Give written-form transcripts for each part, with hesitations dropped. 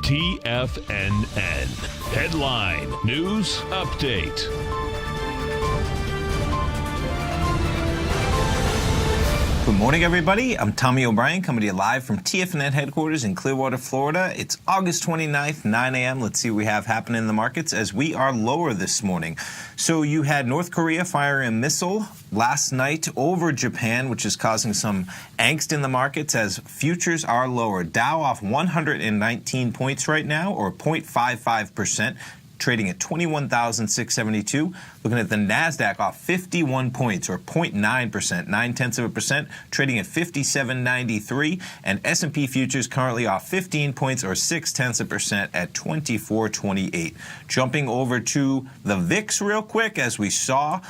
TFNN. Headline News Update. Good morning, everybody. I'm Tommy O'Brien, coming to you live from TFNN headquarters in Clearwater, Florida. It's August 29th, 9 a.m. Let's see what we have happening in the markets as we are lower this morning. So you had North Korea firing a missile last night over Japan, which is causing some angst in the markets as futures are lower. Dow off 119 points right now, or 0.55%. Trading at 21,672. Looking at the NASDAQ off 51 points, or 0.9%, 0.9%, trading at 5793. And S&P futures currently off 15 points, or 0.6% at 2428. Jumping over to the VIX real quick, as we saw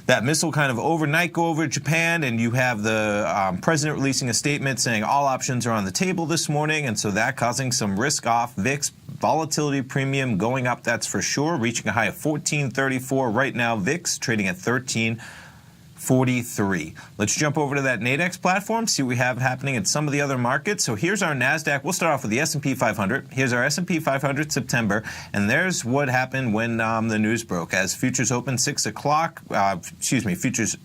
that missile kind of overnight go over Japan, and you have the president releasing a statement saying all options are on the table this morning, and so that causing some risk off. VIX volatility premium going up, that's for sure, reaching a high of 1434 right now. VIX trading at 1343. Let's jump over to that Nadex platform, see what we have happening in some of the other markets. So here's our NASDAQ. We'll start off with the S&P 500. Here's our S&P 500 September, and there's what happened when the news broke. As futures opened 6 o'clock, futures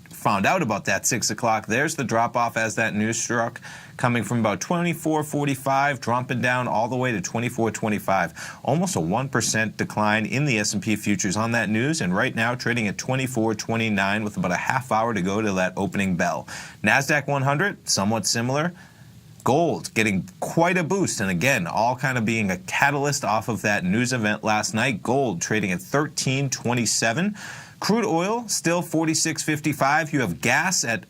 found out about that 6 o'clock. There's the drop-off as that news struck, coming from about 24.45, dropping down all the way to 24.25. Almost a 1% decline in the S&P futures on that news, and right now trading at 24.29 with about a half hour to go to that opening bell. NASDAQ 100, somewhat similar. Gold getting quite a boost, and again, all kind of being a catalyst off of that news event last night. Gold trading at 13.27. Crude oil still 46.55. You have gas at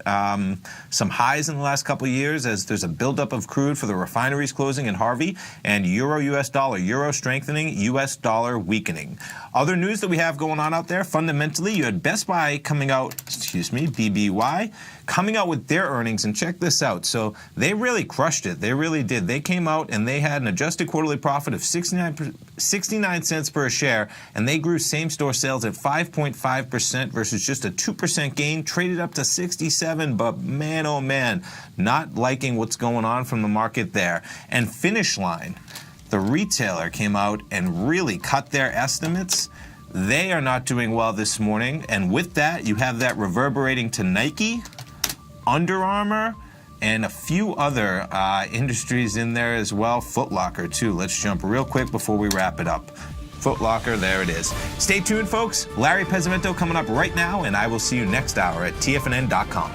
some highs in the last couple of years as there's a buildup of crude for the refineries closing in Harvey, and euro-US dollar. Euro strengthening, US dollar weakening. Other news that we have going on out there, fundamentally, you had Best Buy coming out, BBY, coming out with their earnings, and check this out. So they really crushed it. They really did. They came out and they had an adjusted quarterly profit of 69 cents per share, and they grew same-store sales at 5.5% versus just a 2% gain, traded up to 67, but man, oh man, not liking what's going on from the market there. And Finish Line, the retailer, came out and really cut their estimates. They are not doing well this morning, and with that, you have that reverberating to Nike, Under Armour, and a few other industries in there as well. Foot Locker, too. Let's jump real quick before we wrap it up. Foot Locker, there it is. Stay tuned, folks. Larry Pezzamento coming up right now, and I will see you next hour at TFNN.com.